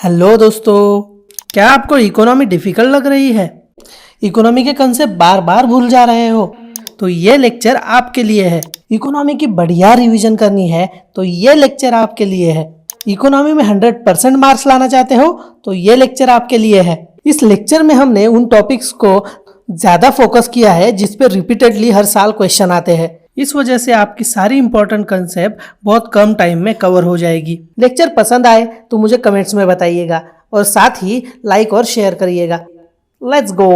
Hello दोस्तों, क्या आपको इकोनॉमी डिफिकल्ट लग रही है? इकोनॉमी के कंसेप्ट बार बार भूल जा रहे हो तो ये लेक्चर आपके लिए है। इकोनॉमी की बढ़िया रिवीजन करनी है तो ये लेक्चर आपके लिए है। इकोनॉमी में 100% मार्क्स लाना चाहते हो तो ये लेक्चर आपके लिए है। इस लेक्चर में हमने उन टॉपिक्स को ज़्यादा फोकस किया है जिस पे रिपीटेडली हर साल क्वेश्चन आते हैं। इस वजह से आपकी सारी इंपॉर्टेंट कंसेप्ट बहुत कम टाइम में कवर हो जाएगी। लेक्चर पसंद आए तो मुझे कमेंट्स में बताइएगा और साथ ही लाइक और शेयर करिएगा। Let's go.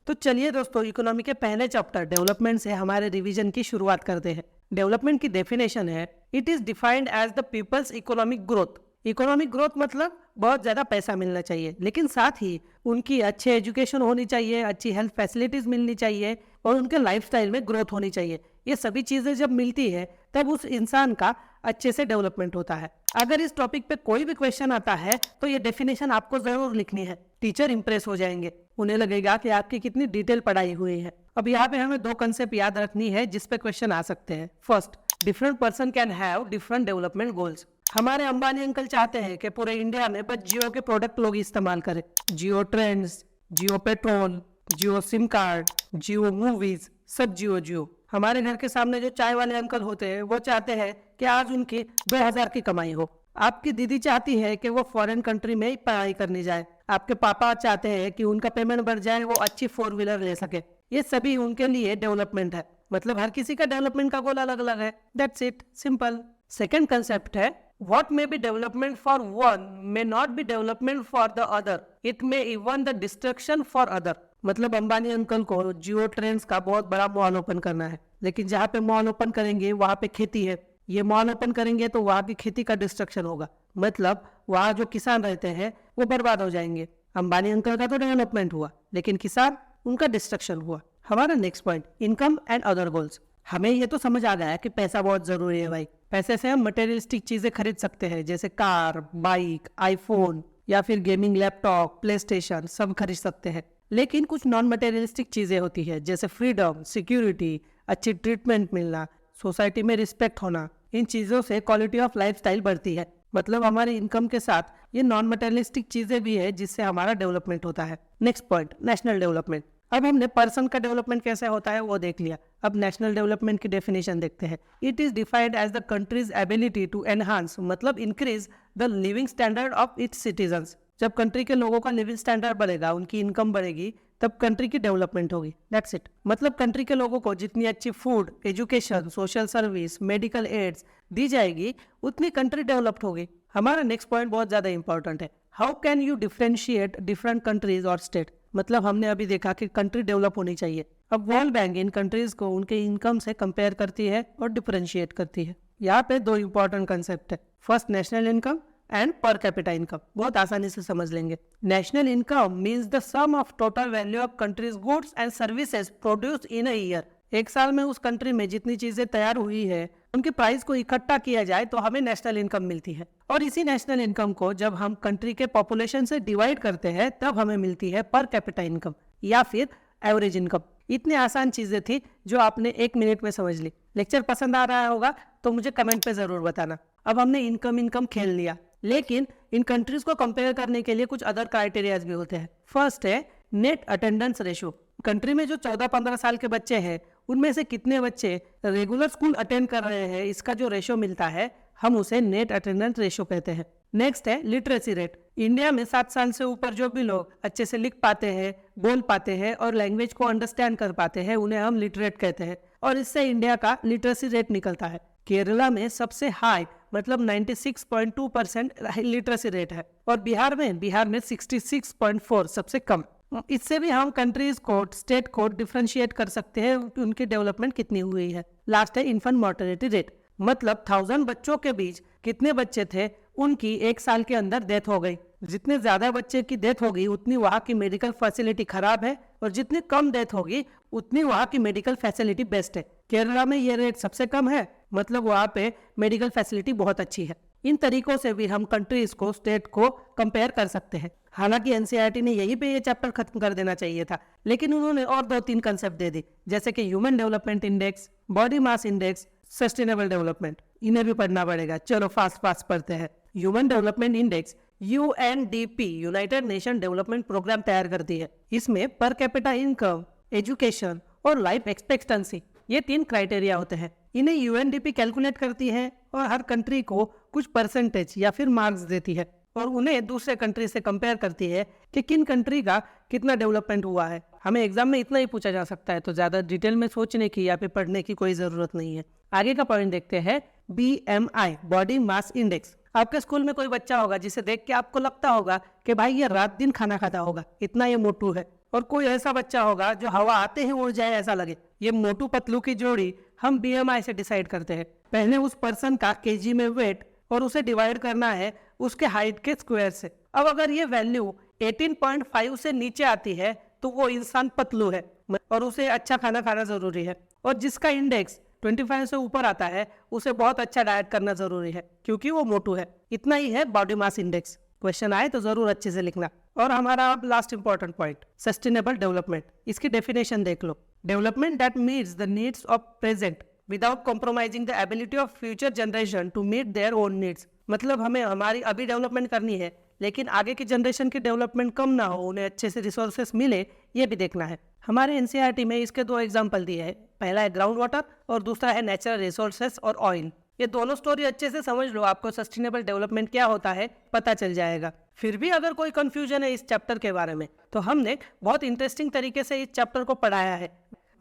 तो चलिए दोस्तों, इकोनॉमी के पहले चैप्टर डेवलपमेंट से हमारे रिवीजन की शुरुआत करते हैं। डेवलपमेंट की डेफिनेशन है, it is defined as the people's economic growth. Economic growth मतलब बहुत ज़्यादा पैसा मिलना चाहिए, लेकिन साथ ही उनकी अच्छे एजुकेशन होनी चाहिए, अच्छी हेल्थ फैसिलिटीज़ मिलनी चाहिए और उनके लाइफस्टाइल में ग्रोथ होनी चाहिए। ये सभी चीज़ें जब मिलती है तब उस इंसान का अच्छे से डेवलपमेंट होता है। अगर इस टॉपिक पे कोई भी क्वेश्चन आता है तो ये डेफिनेशन आपको ज़रूर लिखनी है। टीचर इंप्रेस हो जाएंगे, उन्हें लगेगा कि आपकी कितनी डिटेल पढ़ाई हुई है। अब यहाँ पे हमें दो कंसेप्ट याद रखनी है जिस पे क्वेश्चन आ सकते हैं। First, different person can have different development goals. हमारे अंबानी अंकल चाहते हैं कि पूरे इंडिया में बस जियो के प्रोडक्ट लोग इस्तेमाल करें। जियो ट्रेंड्स, जियो पेट्रोल, जियो सिम कार्ड, जियो मूवीज, सब जियो जियो। हमारे घर के सामने जो चाय वाले अंकल होते हैं वो चाहते हैं कि आज उनकी 2000 की कमाई हो। आपकी दीदी चाहती है कि वो फॉरेन कंट्री में ही पढ़ाई करने जाए। आपके पापा चाहते हैं कि उनका पेमेंट बढ़ जाए, वो अच्छी 4 व्हीलर ले सके। ये सभी उनके लिए डेवलपमेंट है। मतलब हर किसी का डेवलपमेंट का गोल अलग अलग है। That's it, simple. Second concept है, what may be development for one may not be development for the other. It may even the destruction for other. मतलब अंबानी अंकल को जियो ट्रेंड्स का बहुत बड़ा मॉल ओपन करना है, लेकिन जहाँ पे मॉल ओपन करेंगे वहाँ पे खेती है। ये मॉल ओपन करेंगे तो वहाँ की खेती का डिस्ट्रक्शन होगा। मतलब वहाँ जो किसान रहते हैं वो बर्बाद हो जाएंगे। अंबानी अंकल का तो डेवलपमेंट हुआ, लेकिन किसान, उनका डिस्ट्रक्शन हुआ। हमारा next point, income and other goals. हमें ये तो समझ आ गया है कि पैसा बहुत जरूरी है भाई। पैसे से हम मटेरियलिस्टिक चीजें खरीद सकते हैं, जैसे कार, बाइक, आईफोन या फिर गेमिंग लैपटॉप, प्ले स्टेशन, सब खरीद सकते हैं। लेकिन कुछ नॉन मटेरियलिस्टिक चीजें होती है, जैसे फ्रीडम, सिक्योरिटी, अच्छी ट्रीटमेंट मिलना, सोसाइटी में रिस्पेक्ट होना। इन चीजों से क्वालिटी ऑफ लाइफ स्टाइल बढ़ती है। मतलब हमारे इनकम के साथ ये नॉन मटेरियलिस्टिक चीजें भी है जिससे हमारा डेवलपमेंट होता है। Next point, national development. अब हमने पर्सन का डेवलपमेंट कैसे होता है वो देख लिया। अब नेशनल डेवलपमेंट की डेफिनेशन देखते हैं। It is defined as the country's ability to enhance, मतलब increase the living standard of its citizens. जब कंट्री के लोगों का लिविंग स्टैंडर्ड बढ़ेगा, उनकी इनकम बढ़ेगी, तब कंट्री की डेवलपमेंट होगी। That's it. मतलब कंट्री के लोगों को जितनी अच्छी food, education, social service, medical aids दी जाएगी, उतनी कंट्री डेवलप्ड होगी। हमारा नेक्स्ट पॉइंट बहुत ज्यादा इंपॉर्टेंट है। How can you differentiate different countries और स्टेट। मतलब हमने अभी देखा कि कंट्री डेवलप होनी चाहिए। अब वर्ल्ड बैंक इन कंट्रीज को उनके इनकम से कंपेयर करती है और डिफरेंशिएट करती है। यहाँ पे दो इंपॉर्टेंट कंसेप्ट है। First, national income and per capita income. बहुत आसानी से समझ लेंगे। National income means the sum of total value of country's goods and services produced in a year. एक साल में उस कंट्री में जितनी चीजें तैयार हुई है, उनके प्राइस को इकट्ठा किया जाए तो हमें नेशनल इनकम मिलती है। और इसी नेशनल इनकम को जब हम कंट्री के पॉपुलेशन से डिवाइड करते हैं तब हमें मिलती है पर कैपिटा इनकम या फिर एवरेज इनकम। इतनी आसान चीजें थी जो आपने 1 मिनट में समझ ली। लेक्चर पसंद आ रहा होगा तो मुझे कमेंट पे जरूर बताना। अब हमने इनकम खेल लिया, लेकिन इन कंट्रीज को कंपेयर करने के लिए कुछ अदर क्राइटेरियाज भी होते हैं। फर्स्ट है नेट अटेंडेंस रेशियो। कंट्री में जो 14-15 साल के बच्चे हैं, उनमें से कितने बच्चे रेगुलर स्कूल अटेंड कर रहे हैं, इसका जो रेशियो मिलता है हम उसे नेट अटेंडेंस रेशियो कहते हैं। नेक्स्ट है लिटरेसी रेट। इंडिया में 7 साल से ऊपर जो भी लोग अच्छे से लिख पाते हैं, बोल पाते हैं और लैंग्वेज को अंडरस्टैंड कर पाते हैं, उन्हें हम लिटरेट कहते हैं। और इससे इंडिया का लिटरेसी रेट निकलता है। केरला में सबसे हाई, मतलब 96.2% लिटरेसी रेट है। और बिहार में 66.4 सबसे कम। इससे भी हम कंट्रीज को, स्टेट को डिफरेंशिएट कर सकते हैं उनकी डेवलपमेंट कितनी हुई है। लास्ट है इन्फेंट मोर्टेलिटी रेट। मतलब 1000 बच्चों के बीच कितने बच्चे थे उनकी 1 साल के अंदर डेथ हो गई। जितने ज्यादा बच्चे की डेथ होगी उतनी वहाँ की मेडिकल फैसिलिटी खराब है, और जितनी कम डेथ होगी उतनी वहाँ की मेडिकल फैसिलिटी बेस्ट है। केरला में ये रेट सबसे कम है, मतलब वहाँ पे मेडिकल फैसिलिटी बहुत अच्छी है। इन तरीकों से भी हम कंट्रीज को, स्टेट को कंपेयर कर सकते हैं। हालांकि एनसीईआरटी ने यही पे ये चैप्टर खत्म कर देना चाहिए था, लेकिन उन्होंने और 2-3 कंसेप्ट दे दी, जैसे कि human development index, body mass index, sustainable development. इन्हें भी पढ़ना पड़ेगा। चलो फास्ट पढ़ते हैं। Human development index UNDP United Nation development programme तैयार करती है। इसमें पर कैपिटा इनकम, एजुकेशन और लाइफ एक्सपेक्टेंसी ये 3 क्राइटेरिया होते हैं। इन्हें यूएनडीपी कैलकुलेट करती है और हर कंट्री को कुछ परसेंटेज या फिर मार्क्स देती है और उन्हें दूसरे कंट्री से कंपेयर करती है कि किन कंट्री का कितना डेवलपमेंट हुआ है। हमें एग्जाम में इतना ही पूछा जा सकता है, तो ज्यादा डिटेल में सोचने की या फिर पढ़ने की कोई जरूरत नहीं है। आगे का पॉइंट देखते हैं, बीएमआई बॉडी मास इंडेक्स। आपके स्कूल में कोई बच्चा होगा जिसे देख के आपको लगता होगा कि भाई ये रात दिन खाना खाता होगा, इतना ये मोटू है। और कोई ऐसा बच्चा होगा जो हवा आते ही उड़ जाए ऐसा लगे। ये मोटू पतलू की जोड़ी हम बीएमआई से डिसाइड करते हैं। पहले उस पर्सन का केजी में वेट और उसे डिवाइड करना है उसके हाइट के स्क्वायर से। अब अगर ये वैल्यू 18.5 से नीचे आती है तो वो इंसान पतलू है और उसे अच्छा खाना खाना जरूरी है। और जिसका इंडेक्स 25 से ऊपर आता है उसे बहुत अच्छा डाइट करना जरूरी है क्योंकि वो मोटू है। इतना ही है बॉडी मास इंडेक्स। क्वेश्चन आए तो जरूर अच्छे से लिखना। और हमारा अब last important point, sustainable development. इसकी डेफिनेशन देख लो, development that meets the needs of present without compromising the ability of future generation to meet their own needs. मतलब हमें हमारी अभी डेवलपमेंट करनी है लेकिन आगे की जनरेशन की डेवलपमेंट कम ना हो, उन्हें अच्छे से रिसोर्सेस मिले, ये भी देखना है। हमारे एनसीईआरटी में इसके 2 एग्जाम्पल दिए हैं। पहला है ग्राउंड वाटर और दूसरा है नेचुरल रिसोर्सेस और ऑयल। ये दोनों स्टोरी अच्छे से समझ लो, आपको सस्टेनेबल डेवलपमेंट क्या होता है पता चल जाएगा। फिर भी अगर कोई कंफ्यूजन है इस चैप्टर के बारे में तो हमने बहुत इंटरेस्टिंग तरीके से इस चैप्टर को पढ़ाया है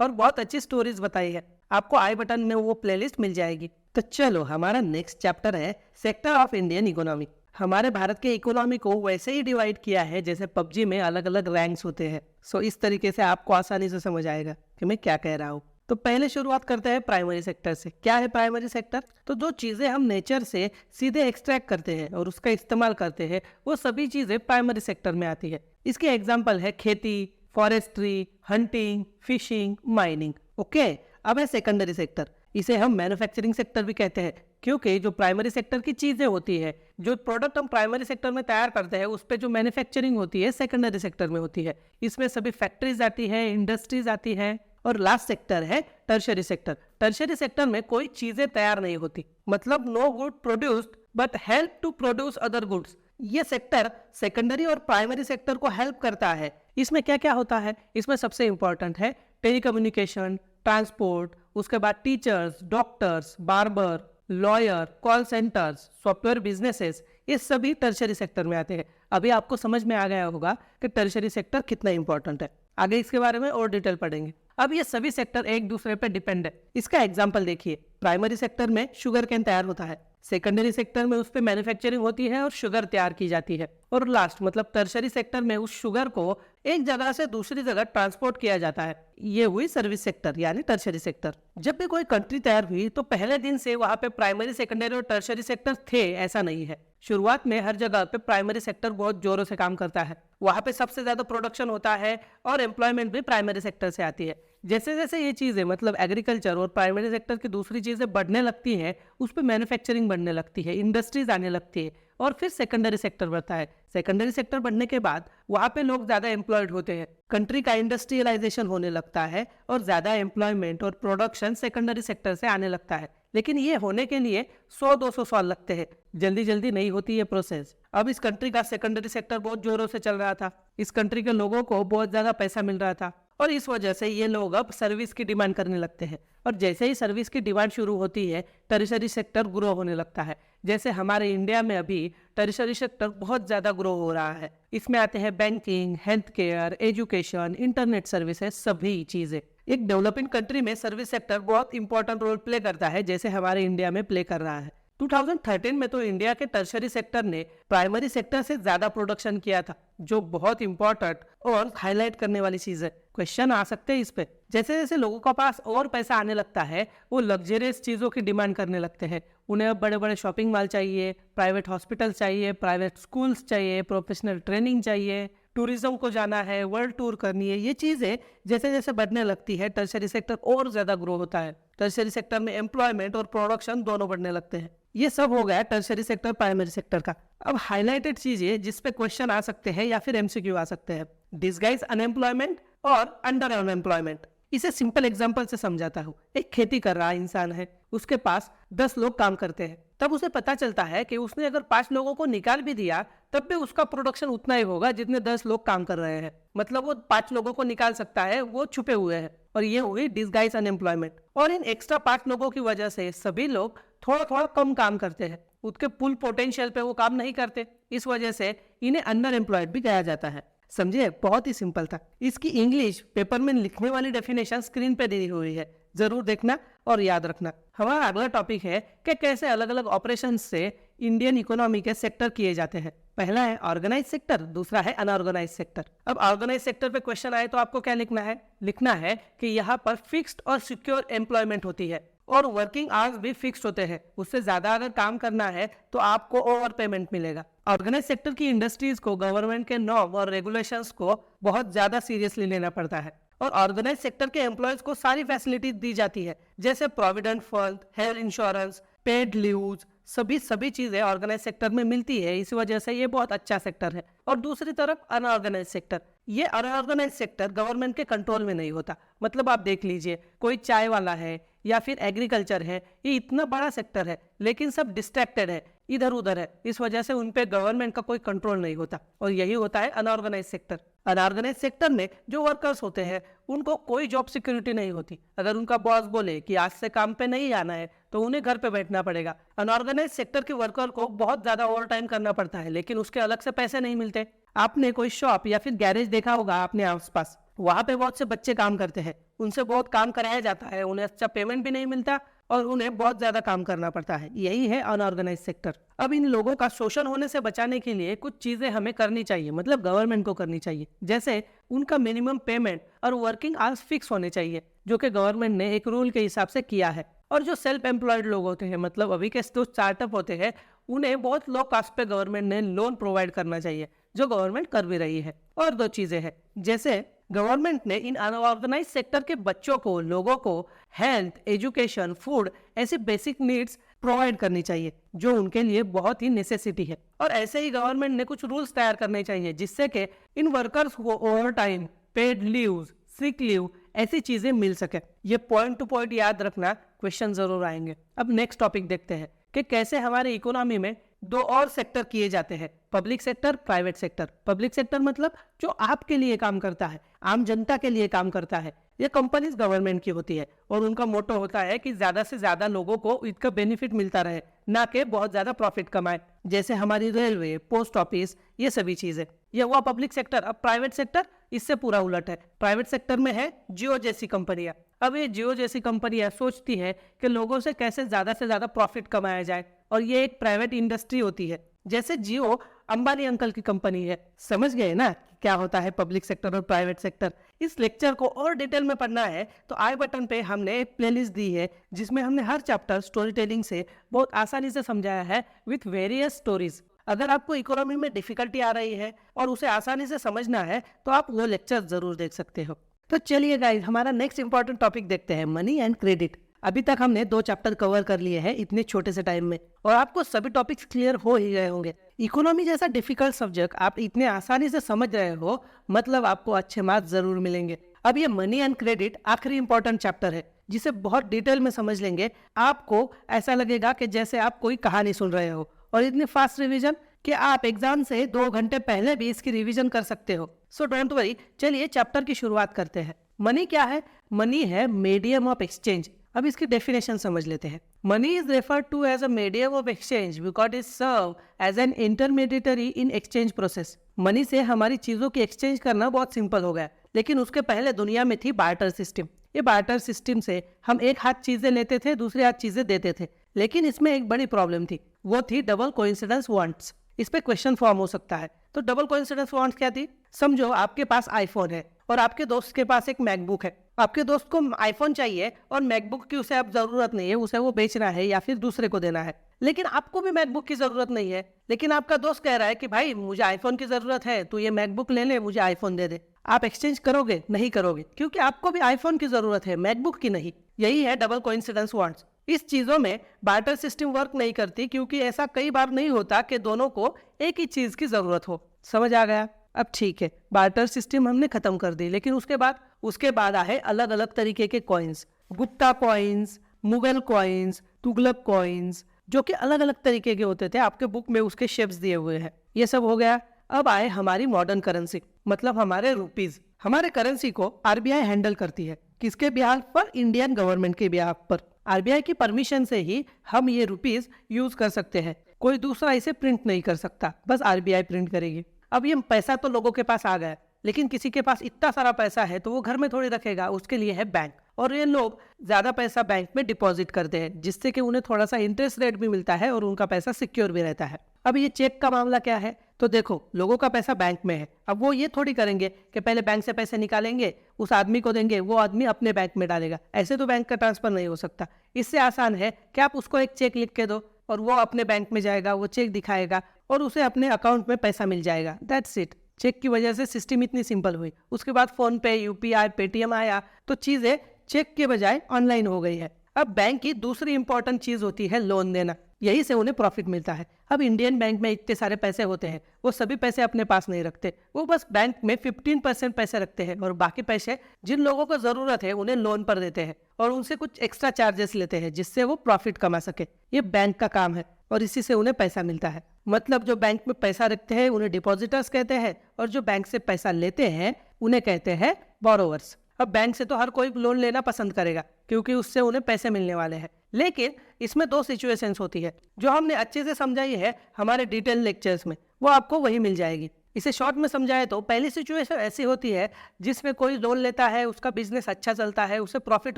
और बहुत अच्छी स्टोरीज बताई है। आपको आई बटन में वो प्लेलिस्ट मिल जाएगी। तो चलो, हमारा नेक्स्ट चैप्टर है सेक्टर ऑफ इंडियन इकोनॉमी। हमारे भारत के इकोनॉमी को वैसे ही डिवाइड किया है जैसे पबजी में अलग अलग रैंक्स होते हैं। सो इस तरीके से आपको आसानी से समझ आएगा कि मैं क्या कह रहा हूँ। तो पहले शुरुआत करते हैं प्राइमरी सेक्टर से। क्या है प्राइमरी सेक्टर? तो जो चीजें हम नेचर से सीधे एक्सट्रैक्ट करते हैं और उसका इस्तेमाल करते हैं वो सभी चीजें प्राइमरी सेक्टर में आती है। इसके एग्जाम्पल है खेती, forestry, hunting, fishing, mining. Okay, अब है सेकेंडरी सेक्टर। इसे हम मैन्युफैक्चरिंग सेक्टर भी कहते हैं क्योंकि जो प्राइमरी सेक्टर की चीजें होती है, जो प्रोडक्ट हम प्राइमरी सेक्टर में तैयार करते हैं उस पे जो मैन्युफैक्चरिंग होती है सेकेंडरी सेक्टर में होती है। इसमें सभी फैक्ट्रीज आती है, इंडस्ट्रीज आती है। और लास्ट सेक्टर है टर्शियरी सेक्टर। टर्शियरी सेक्टर में कोई चीजें तैयार नहीं होती, मतलब no good produced but help to produce other goods. ये सेक्टर सेकेंडरी और प्राइमरी सेक्टर को हेल्प करता है। इसमें क्या क्या होता है? इसमें सबसे इंपॉर्टेंट है टेलीकम्युनिकेशन, ट्रांसपोर्ट, उसके बाद teachers, doctors, barber, lawyer, call centres, software businesses, ये सभी टर्शियरी सेक्टर में आते हैं। अभी आपको समझ में आ गया होगा कि टर्शियरी सेक्टर कितना इंपॉर्टेंट है। आगे इसके बारे में और डिटेल पढ़ेंगे। अब ये सभी सेक्टर एक दूसरे पे डिपेंड है। इसका एग्जांपल देखिए, प्राइमरी सेक्टर में शुगर केन तैयार होता है, सेकेंडरी सेक्टर में उस पे मैन्युफैक्चरिंग होती है और शुगर तैयार की जाती है, और लास्ट मतलब टर्शियरी सेक्टर में उस शुगर को एक जगह से दूसरी जगह ट्रांसपोर्ट किया जाता है। ये हुई सर्विस सेक्टर यानी टर्शियरी सेक्टर। जब भी कोई कंट्री तैयार हुई तो पहले दिन से वहां पे प्राइमरी, सेकेंडरी और टर्शियरी सेक्टर थे ऐसा नहीं है। शुरुआत में हर जगह पे प्राइमरी सेक्टर बहुत जोरों से काम करता है, वहां पे सबसे ज्यादा प्रोडक्शन होता है और एम्प्लॉयमेंट भी प्राइमरी सेक्टर से आती है। जैसे जैसे ये चीजें मतलब एग्रीकल्चर और प्राइमरी सेक्टर की दूसरी चीजें बढ़ने लगती है, उस पर मैन्युफैक्चरिंग बढ़ने लगती है, इंडस्ट्रीज आने लगती है, और फिर सेकेंडरी सेक्टर बढ़ता है। सेकेंडरी सेक्टर बढ़ने के बाद वहां पे लोग ज्यादा एम्प्लॉयड होते हैं, कंट्री का इंडस्ट्रियलाइजेशन होने लगता है और ज्यादा एम्प्लॉयमेंट और प्रोडक्शन सेकेंडरी सेक्टर से आने लगता है। लेकिन ये होने के लिए 100-200 साल लगते हैं, जल्दी जल्दी नहीं होती ये प्रोसेस। अब इस कंट्री का सेकेंडरी सेक्टर बहुत जोरों से चल रहा था, इस कंट्री के लोगों को बहुत ज्यादा पैसा मिल रहा था और इस वजह से ये लोग अब सर्विस की डिमांड करने लगते हैं, और जैसे ही सर्विस की डिमांड शुरू होती है टर्शियरी सेक्टर ग्रो होने लगता है। जैसे हमारे इंडिया में अभी टर्शियरी सेक्टर बहुत ज्यादा ग्रो हो रहा है। इसमें आते हैं banking, health care, education, internet services, सभी चीजें। एक डेवलपिंग कंट्री में सर्विस सेक्टर बहुत इंपॉर्टेंट रोल प्ले करता है, जैसे हमारे इंडिया में प्ले कर रहा है। 2013 में तो इंडिया के टर्शियरी सेक्टर ने प्राइमरी सेक्टर से ज्यादा प्रोडक्शन किया था, जो बहुत इंपॉर्टेंट और हाईलाइट करने वाली चीज है। क्वेश्चन आ सकते हैं इस पे। जैसे जैसे लोगों के पास और पैसा आने लगता है वो लग्जरियस चीजों की डिमांड करने लगते हैं। उन्हें अब बड़े बड़े शॉपिंग मॉल चाहिए, प्राइवेट हॉस्पिटल चाहिए, प्राइवेट स्कूल्स चाहिए, प्रोफेशनल ट्रेनिंग चाहिए, टूरिज्म को जाना है, वर्ल्ड टूर करनी है। ये चीजें जैसे जैसे बढ़ने लगती है टर्शियरी सेक्टर और ज्यादा ग्रो होता है। टर्शियरी सेक्टर में एम्प्लॉयमेंट और प्रोडक्शन दोनों बढ़ने लगते हैं। ये सब हो गया टर्शियरी सेक्टर प्राइमरी सेक्टर का। अब हाईलाइटेड चीजें जिस पे क्वेश्चन आ सकते हैं या फिर एमसीक्यू आ सकते हैं, डिसगाइज अनएम्प्लॉयमेंट और अंडर अनएम्प्लॉयमेंट। इसे सिंपल एग्जांपल से समझाता हूँ। एक खेती कर रहा इंसान है, उसके पास 10 लोग काम करते हैं। तब उसे पता चलता है कि उसने अगर 5 लोगों को निकाल भी दिया तब भी उसका प्रोडक्शन उतना ही होगा जितने 10 लोग काम कर रहे हैं। मतलब वो 5 लोगों को निकाल सकता है, वो छुपे हुए हैं। और ये हुई डिसगाइज अनएम्प्लॉयमेंट। और इन एक्स्ट्रा 5 लोगों की वजह से सभी लोग थोड़ा थोड़ा कम काम करते हैं, उसके फुल पोटेंशियल पे वो काम नहीं करते। इस वजह से इन्हें अंडर एम्प्लॉयड भी कहा जाता है। समझे, बहुत ही सिंपल था। इसकी इंग्लिश पेपर में लिखने वाली डेफिनेशन स्क्रीन पे दी हुई है, जरूर देखना और याद रखना। हमारा अगला टॉपिक है कि कैसे अलग अलग ऑपरेशन से इंडियन इकोनॉमी के सेक्टर किए जाते हैं। पहला है ऑर्गेनाइज सेक्टर, दूसरा है अनऑर्गेनाइज सेक्टर। अब ऑर्गेनाइज सेक्टर पे क्वेश्चन आए तो आपको क्या लिखना है? लिखना है कि यहाँ पर फिक्स्ड और सिक्योर एम्प्लॉयमेंट होती है और वर्किंग आवर्स भी फिक्स्ड होते हैं। उससे ज्यादा अगर काम करना है तो आपको ओवर पेमेंट मिलेगा। ऑर्गेनाइज सेक्टर की इंडस्ट्रीज को गवर्नमेंट के नॉर्म और रेगुलेशंस को बहुत ज्यादा सीरियसली लेना पड़ता है और ऑर्गेनाइज सेक्टर के एम्प्लॉयज को सारी फैसिलिटी दी जाती है, जैसे provident fund, health insurance, paid leaves, सभी चीजें ऑर्गेनाइज सेक्टर में मिलती है। इस वजह से ये बहुत अच्छा सेक्टर है। और दूसरी तरफ अनऑर्गेनाइज सेक्टर, ये अनऑर्गेनाइज सेक्टर गवर्नमेंट के कंट्रोल में नहीं होता। मतलब आप देख लीजिए, कोई चाय वाला है या फिर एग्रीकल्चर है, ये इतना बड़ा सेक्टर है लेकिन सब डिस्ट्रैक्टेड है, इधर उधर है। इस वजह से उन पे गवर्नमेंट का कोई कंट्रोल नहीं होता और यही होता है अनऑर्गेनाइज सेक्टर। अनऑर्गेनाइज सेक्टर में जो वर्कर्स होते हैं उनको कोई जॉब सिक्योरिटी नहीं होती। अगर उनका बॉस बोले कि आज से काम पे नहीं आना है तो उन्हें घर पे बैठना पड़ेगा। अनऑर्गेनाइज सेक्टर के वर्कर को बहुत ज्यादा ओवर टाइम करना पड़ता है लेकिन उसके अलग से पैसे नहीं मिलते। आपने कोई शॉप या फिर गैरेज देखा होगा अपने आसपास, वहां पे बहुत से बच्चे काम करते हैं, उनसे बहुत काम कराया जाता है, उन्हें अच्छा पेमेंट भी नहीं मिलता और उन्हें बहुत ज्यादा काम करना पड़ता है। यही है अनऑर्गेनाइज सेक्टर। अब इन लोगों का शोषण होने से बचाने के लिए कुछ चीजें हमें करनी चाहिए, मतलब गवर्नमेंट को करनी चाहिए। जैसे उनका मिनिमम पेमेंट और वर्किंग आवर्स फिक्स होने चाहिए, जो कि गवर्नमेंट ने एक रूल के हिसाब से किया है। और जो सेल्फ एम्प्लॉयड लोग होते हैं, मतलब अभी के जो स्टार्टअप होते हैं, उन्हें बहुत लो कॉस्ट पे गवर्नमेंट ने लोन प्रोवाइड करना चाहिए, जो गवर्नमेंट कर भी रही है। और 2 चीजें हैं, जैसे गवर्नमेंट ने इन अनऑर्गेनाइज सेक्टर के बच्चों को, लोगों को हेल्थ, एजुकेशन, फूड ऐसी बेसिक नीड्स प्रोवाइड करनी चाहिए जो उनके लिए बहुत ही नेसेसिटी है। और ऐसे ही गवर्नमेंट ने कुछ रूल्स तैयार करने चाहिए जिससे कि इन वर्कर्स को over time, paid leave, sick leave ऐसी चीजें मिल सके। ये पॉइंट टू पॉइंट याद रखना, क्वेश्चन जरूर आएंगे। अब नेक्स्ट टॉपिक देखते हैं कि कैसे हमारे इकोनॉमी में 2 और सेक्टर किए जाते हैं, public sector, private sector. Public sector मतलब जो आपके लिए काम करता है, आम जनता के लिए काम करता है। ये कंपनीज गवर्नमेंट की होती है और उनका मोटो होता है कि ज्यादा से ज्यादा लोगों को इसका बेनिफिट मिलता रहे, ना कि बहुत ज्यादा प्रॉफिट कमाए, जैसे हमारी रेलवे, पोस्ट ऑफिस, ये सभी चीजें। ये हुआ पब्लिक सेक्टर। अब प्राइवेट सेक्टर इससे पूरा उलट है। प्राइवेट सेक्टर में है जियो जैसी कंपनियां। अब ये जियो जैसी कंपनियां सोचती है कि लोगों से कैसे ज्यादा से ज्यादा प्रॉफिट कमाया जाए, और ये एक प्राइवेट इंडस्ट्री होती है। जैसे जियो अंबानी अंकल की कंपनी है। समझ गए ना क्या होता है पब्लिक सेक्टर और प्राइवेट सेक्टर? इस लेक्चर को और डिटेल में पढ़ना है तो आई बटन पे हमने एक प्लेलिस्ट दी है जिसमें हमने हर चैप्टर स्टोरी टेलिंग से बहुत आसानी से समझाया है विथ वेरियस स्टोरीज। अगर आपको इकोनॉमी में डिफिकल्टी आ रही है और उसे आसानी से समझना है तो आप वो लेक्चर जरूर देख सकते हो। तो चलिए गाइस, हमारा नेक्स्ट इंपॉर्टेंट टॉपिक देखते हैं, मनी एंड क्रेडिट। अभी तक हमने 2 चैप्टर कवर कर लिए हैं इतने छोटे से टाइम में और आपको सभी टॉपिक्स क्लियर हो ही गए होंगे। इकोनॉमी जैसा डिफिकल्ट सब्जेक्ट आप इतने आसानी से समझ रहे हो, मतलब आपको अच्छे मार्क्स जरूर मिलेंगे। अब ये मनी एंड क्रेडिट आखिरी इंपॉर्टेंट चैप्टर है जिसे बहुत डिटेल में समझ लेंगे। आपको ऐसा लगेगा कि जैसे आप कोई कहानी सुन रहे हो, और इतनी फास्ट रिवीजन कि आप एग्जाम से 2 घंटे पहले भी इसकी रिवीजन कर सकते हो। सो डोंट वरी, चलिए चैप्टर की शुरुआत करते हैं। मनी क्या है? मनी है मीडियम ऑफ एक्सचेंज। अब इसकी डेफिनेशन समझ लेते हैं। Money is referred to as a medium of exchange because it serve as an intermediatory in exchange process. Money से हमारी चीजों की एक्सचेंज करना बहुत सिंपल हो गया, लेकिन उसके पहले दुनिया में थी बार्टर सिस्टम। ये बार्टर सिस्टम से हम एक हाथ चीजें लेते थे, दूसरे हाथ चीजें देते थे, लेकिन इसमें एक बड़ी प्रॉब्लम थी, वो थी डबल कोइंसिडेंस वांट्स। इस पे क्वेश्चन फॉर्म हो सकता है। तो डबल कोइंसिडेंस वांट्स क्या थी? समझो आपके पास आईफोन है और आपके दोस्त के पास एक मैकबुक है। आपके दोस्त को आईफोन चाहिए और मैकबुक की उसे अब जरूरत नहीं है, उसे वो बेचना है या फिर दूसरे को देना है। लेकिन आपको भी मैकबुक की जरूरत नहीं है, लेकिन आपका दोस्त कह रहा है कि भाई मुझे आईफोन की जरूरत है, तू ये मैकबुक ले ले, मुझे आईफोन दे दे। आप एक्सचेंज करोगे? नहीं करोगे, क्योंकि आपको भी आईफोन की जरूरत है, मैकबुक की नहीं। यही है डबल कोइंसिडेंस वांट्स। इस चीजों में बार्टर सिस्टम वर्क नहीं करती, क्योंकि ऐसा कई बार नहीं होता कि दोनों को एक ही चीज की जरूरत हो। समझ आ गया? अब ठीक है, बार्टर सिस्टम हमने खत्म कर दी, लेकिन उसके बाद आए अलग अलग तरीके के coins, Gupta coins, Mughal coins, Tughlaq coins, जो कि अलग अलग तरीके के होते थे। आपके बुक में उसके शेप्स दिए हुए हैं। ये सब हो गया। अब आए हमारी मॉडर्न करेंसी, मतलब हमारे रुपीज। हमारे करेंसी को आरबीआई हैंडल करती है। किसके बिहाफ पर? इंडियन गवर्नमेंट के बिहाफ पर। आरबीआई की परमिशन से ही हम ये रुपीज यूज कर सकते हैं। कोई दूसरा इसे प्रिंट नहीं कर सकता, बस आरबीआई प्रिंट करेगी। अब ये पैसा तो लोगों के पास आ गया, लेकिन किसी के पास इतना सारा पैसा है तो वो घर में थोड़ी रखेगा, उसके लिए है बैंक। और ये लोग ज्यादा पैसा बैंक में डिपॉजिट करते हैं, जिससे कि उन्हें थोड़ा सा इंटरेस्ट रेट भी मिलता है और उनका पैसा सिक्योर भी रहता है। अब ये चेक का मामला क्या है? तो देखो, लोगों का पैसा बैंक में है। अब वो ये थोड़ी करेंगे कि पहले बैंक से पैसे निकालेंगे, उस आदमी को देंगे, वो आदमी अपने बैंक में डालेगा। ऐसे तो बैंक का ट्रांसफर नहीं हो सकता। इससे आसान है कि आप उसको एक चेक लिख के दो और वो अपने बैंक में जाएगा, वो चेक दिखाएगा और उसे अपने अकाउंट में पैसा मिल जाएगा। That's it. चेक की वजह से सिस्टम इतनी सिंपल हुई। उसके बाद फोन पे, यूपीआई, पेटीएम आया तो चीजें चेक के बजाय ऑनलाइन हो गई है। अब बैंक की दूसरी इंपॉर्टेंट चीज होती है लोन देना। यही से उन्हें प्रॉफिट मिलता है। अब इंडियन बैंक में इतने सारे पैसे होते हैं, वो सभी पैसे अपने पास नहीं रखते। वो बस बैंक में 15% पैसे रखते हैं और बाकी पैसे जिन लोगों को जरूरत है उन्हें लोन पर देते हैं और उनसे कुछ एक्स्ट्रा चार्जेस लेते हैं, जिससे वो प्रॉफिट कमा सके। ये बैंक का काम है और इसी से उन्हें पैसा मिलता है। मतलब जो बैंक में पैसा रखते हैं उन्हें डिपॉजिटर्स कहते हैं और जो बैंक से पैसा लेते हैं उन्हें कहते हैं बोरोवर्स। अब बैंक से तो हर कोई लोन लेना पसंद करेगा, क्योंकि उससे उन्हें पैसे मिलने वाले हैं। लेकिन इसमें दो सिचुएशंस होती है जो हमने अच्छे से समझाई है हमारे डिटेल लेक्चर्स में, वो आपको वही मिल जाएगी। इसे शॉर्ट में समझाए तो पहली सिचुएशन ऐसी होती है जिसमें कोई लोन लेता है, उसका बिजनेस अच्छा चलता है, उसे प्रॉफिट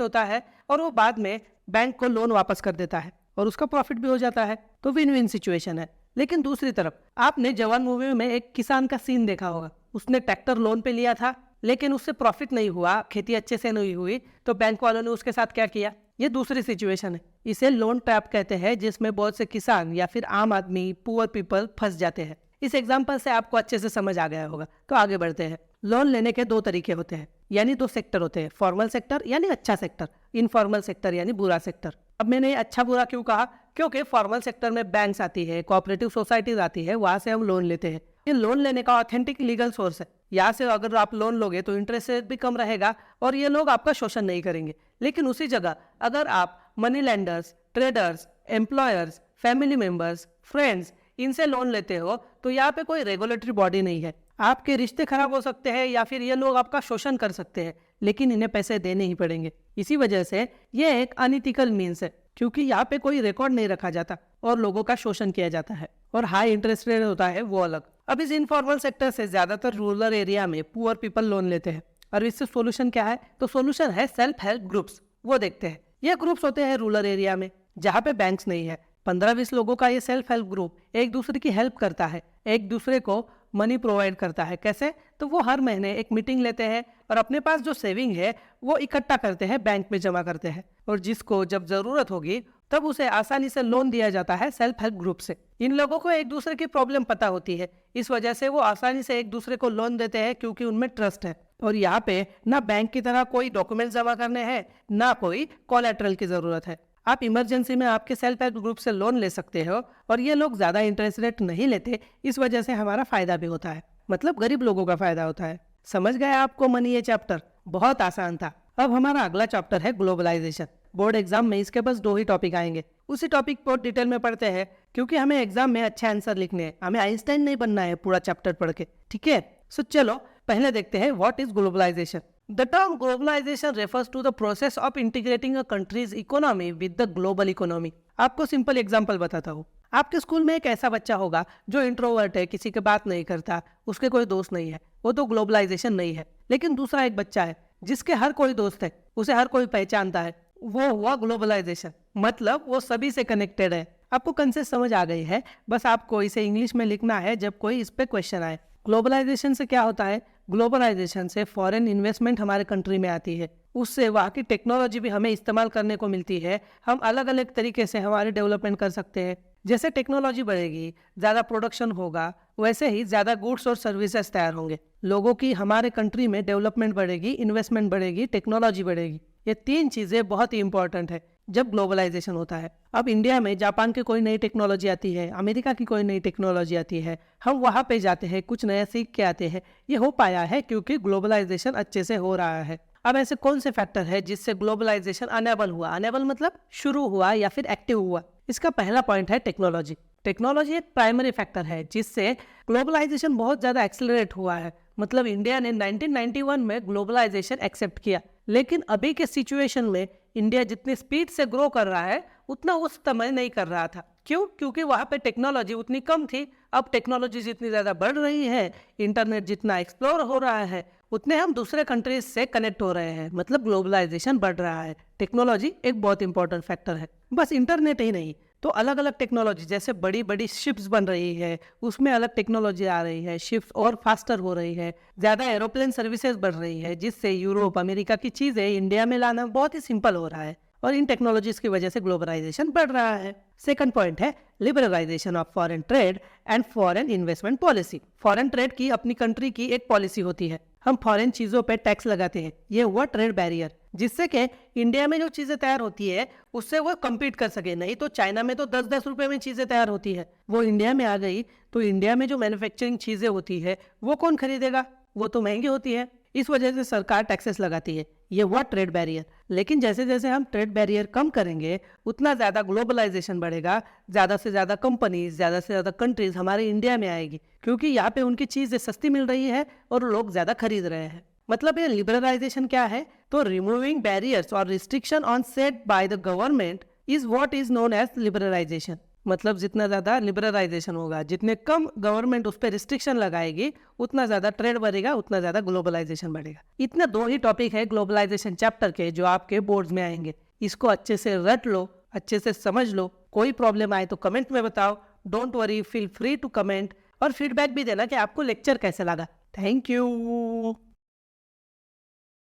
होता है और वो बाद में बैंक को लोन वापस कर देता है और उसका प्रॉफिट भी हो जाता है, तो विन विन सिचुएशन है। लेकिन दूसरी तरफ आपने जवान मूवी में एक किसान का सीन देखा होगा। उसने ट्रैक्टर लोन पे लिया था, लेकिन उससे प्रॉफिट नहीं हुआ, खेती अच्छे से नहीं हुई, तो बैंक वालों ने उसके साथ क्या किया? ये दूसरी सिचुएशन है। इसे लोन ट्रैप कहते हैं, जिसमें बहुत से किसान या फिर आम आदमी, पुअर पीपल फंस जाते हैं। इस एग्जाम्पल से आपको अच्छे से समझ आ गया होगा। तो आगे बढ़ते हैं। लोन लेने के दो तरीके होते हैं, यानी दो सेक्टर होते हैं। फॉर्मल सेक्टर यानी अच्छा सेक्टर, इनफॉर्मल सेक्टर यानी बुरा सेक्टर। अब मैंने अच्छा बुरा क्यों कहा? क्योंकि फॉर्मल सेक्टर में बैंक्स आती है, कोऑपरेटिव सोसाइटीज आती है, वहां से हम लोन लेते हैं। ये लोन लेने का ऑथेंटिक लीगल सोर्स है। यहाँ से अगर आप लोन लोगे तो इंटरेस्ट रेट भी कम रहेगा और ये लोग आपका शोषण नहीं करेंगे। लेकिन उसी जगह अगर आप money lenders, traders, employers, family members, friends, इनसे लोन लेते हो तो यहाँ पे कोई रेगुलेटरी बॉडी नहीं है। आपके रिश्ते खराब हो सकते हैं या फिर ये लोग आपका शोषण कर सकते हैं, लेकिन इन्हें पैसे देने ही पड़ेंगे। इसी वजह से ये एक अनइथिकल मीन्स है, क्योंकि यहाँ पे कोई रिकॉर्ड नहीं रखा जाता और लोगों का शोषण किया जाता है और हाई इंटरेस्ट रेट होता है वो अलग। अब इस इनफॉर्मल सेक्टर से ज्यादातर रूरल एरिया में पुअर पीपल लोन लेते हैं और इससे सोल्यूशन क्या है? तो सोल्यूशन है सेल्फ हेल्प ग्रुप्स। वो देखते हैं, ये ग्रुप्स होते हैं रूरल एरिया में जहाँ पे बैंक्स नहीं है। 15-20 लोगों का ये सेल्फ हेल्प ग्रुप एक दूसरे की हेल्प करता है, एक दूसरे को मनी प्रोवाइड करता है। कैसे? तो वो हर महीने एक मीटिंग लेते हैं और अपने पास जो सेविंग है वो इकट्ठा करते हैं, बैंक में जमा करते हैं और जिसको जब जरूरत होगी तब उसे आसानी से लोन दिया जाता है सेल्फ हेल्प ग्रुप से। इन लोगों को एक दूसरे की प्रॉब्लम पता होती है, इस वजह से वो आसानी से एक दूसरे को लोन देते हैं, क्योंकि उनमें ट्रस्ट है। और यहाँ पे ना बैंक की तरह कोई डॉक्यूमेंट जमा करने हैं, ना कोई कोलैटरल की जरूरत है। आप इमरजेंसी में आपके सेल्फ हेल्प ग्रुप से लोन ले सकते हो और ये लोग ज्यादा इंटरेस्ट रेट नहीं लेते, इस वजह से हमारा फायदा भी होता है, मतलब गरीब लोगों का फायदा होता है। समझ गए आपको मनी? ये चैप्टर बहुत आसान था। अब हमारा अगला चैप्टर है ग्लोबलाइजेशन। बोर्ड एग्जाम में इसके बस 2 ही टॉपिक आएंगे। उसी टॉपिक पर डिटेल में पढ़ते हैं, क्योंकि हमें एग्जाम में अच्छे आंसर लिखने हैं, हमें आइंस्टाइन नहीं बनना है पूरा चैप्टर पढ़ के। ठीक है, सो चलो पहले देखते हैं what is globalization. The term globalization refers to the process of integrating a country's economy with the global economy. आपको सिंपल एग्जांपल बताता हूँ। आपके स्कूल में एक ऐसा बच्चा होगा जो इंट्रोवर्ट है, किसी के बात नहीं करता, उसके कोई दोस्त नहीं है, वो तो ग्लोबलाइजेशन नहीं है। लेकिन दूसरा एक बच्चा है जिसके हर कोई दोस्त है, उसे हर कोई पहचानता है, वो हुआ ग्लोबलाइजेशन। मतलब वो सभी से कनेक्टेड है। आपको कंसेप्ट समझ आ गई है, बस आपको इसे इंग्लिश में लिखना है जब कोई इस पे क्वेश्चन आए। ग्लोबलाइजेशन से क्या होता है? ग्लोबलाइजेशन से फॉरेन इन्वेस्टमेंट हमारे कंट्री में आती है, उससे वहाँ की टेक्नोलॉजी भी हमें इस्तेमाल करने को मिलती है। हम अलग अलग तरीके से हमारी डेवलपमेंट कर सकते हैं। जैसे टेक्नोलॉजी बढ़ेगी, ज़्यादा प्रोडक्शन होगा, वैसे ही ज़्यादा गुड्स और सर्विसेज तैयार होंगे। लोगों की हमारे कंट्री में डेवलपमेंट बढ़ेगी, इन्वेस्टमेंट बढ़ेगी, टेक्नोलॉजी बढ़ेगी। ये 3 चीज़ें बहुत ही इंपॉर्टेंट है, जब ग्लोबलाइजेशन होता है। अब इंडिया में जापान की कोई नई टेक्नोलॉजी आती है, अमेरिका की कोई नई टेक्नोलॉजी आती है, हम वहाँ पे जाते हैं, कुछ नया सीख के आते हैं। ये हो पाया है क्योंकि ग्लोबलाइजेशन अच्छे से हो रहा है। अब ऐसे कौन से फैक्टर है जिससे ग्लोबलाइजेशन अनेबल हुआ? अनेबल मतलब शुरू हुआ या फिर एक्टिव हुआ। इसका पहला पॉइंट है टेक्नोलॉजी। टेक्नोलॉजी एक प्राइमरी फैक्टर है जिससे ग्लोबलाइजेशन बहुत ज़्यादा एक्सेलरेट हुआ है। मतलब इंडिया ने 1991 में ग्लोबलाइजेशन एक्सेप्ट किया, लेकिन अभी के सिचुएशन में इंडिया जितनी स्पीड से ग्रो कर रहा है उतना उस समय नहीं कर रहा था। क्यों? क्योंकि वहाँ पे टेक्नोलॉजी उतनी कम थी। अब टेक्नोलॉजी जितनी ज़्यादा बढ़ रही है, इंटरनेट जितना एक्सप्लोर हो रहा है, उतने हम दूसरे कंट्रीज से कनेक्ट हो रहे हैं। मतलब ग्लोबलाइजेशन बढ़ रहा है। टेक्नोलॉजी एक बहुत इंपॉर्टेंट फैक्टर है। बस इंटरनेट ही नहीं तो अलग अलग टेक्नोलॉजी, जैसे बड़ी बड़ी शिप्स बन रही है, उसमें अलग टेक्नोलॉजी आ रही है, शिप्स और फास्टर हो रही है, ज़्यादा एरोप्लेन सर्विसेज बढ़ रही है, जिससे यूरोप अमेरिका की चीज़ें इंडिया में लाना बहुत ही सिंपल हो रहा है। और इन टेक्नोलॉजीज की वजह से ग्लोबलाइजेशन बढ़ रहा है। सेकंड पॉइंट है liberalization of foreign trade and foreign investment policy. Foreign trade की अपनी कंट्री की एक पॉलिसी होती है। हम फॉरेन चीजों पे टैक्स लगाते हैं, ये हुआ ट्रेड बैरियर, जिससे कि इंडिया में जो चीजें तैयार होती है उससे वो कम्पीट कर सके। नहीं तो चाइना में तो 10-10 रुपए में चीजें तैयार होती है, वो इंडिया में आ गई तो इंडिया में जो मैन्युफैक्चरिंग चीजें होती है वो कौन खरीदेगा? वो तो महंगी होती है। इस वजह से सरकार टैक्सेस लगाती है, ये हुआ ट्रेड बैरियर। लेकिन जैसे जैसे हम ट्रेड बैरियर कम करेंगे उतना ज़्यादा ग्लोबलाइजेशन बढ़ेगा, ज़्यादा से ज़्यादा कंपनीज, ज़्यादा से ज़्यादा कंट्रीज हमारे इंडिया में आएगी, क्योंकि यहाँ पे उनकी चीज़ें सस्ती मिल रही है और लोग ज़्यादा खरीद रहे हैं। मतलब ये लिबरलाइजेशन क्या है? तो रिमूविंग बैरियर्स और restriction on set by the government is what is known as liberalization. मतलब जितना ज़्यादा लिबरलाइजेशन होगा, जितने कम गवर्नमेंट उस पर रिस्ट्रिक्शन लगाएगी, उतना ज़्यादा ट्रेड बढ़ेगा, उतना ज़्यादा ग्लोबलाइजेशन बढ़ेगा। इतने 2 ही टॉपिक है ग्लोबलाइजेशन चैप्टर के जो आपके बोर्ड्स में आएंगे। इसको अच्छे से रट लो, अच्छे से समझ लो। कोई प्रॉब्लम आए तो कमेंट में बताओ। Don't worry, feel free to comment और फीडबैक भी देना कि आपको लेक्चर कैसे लगा। Thank you.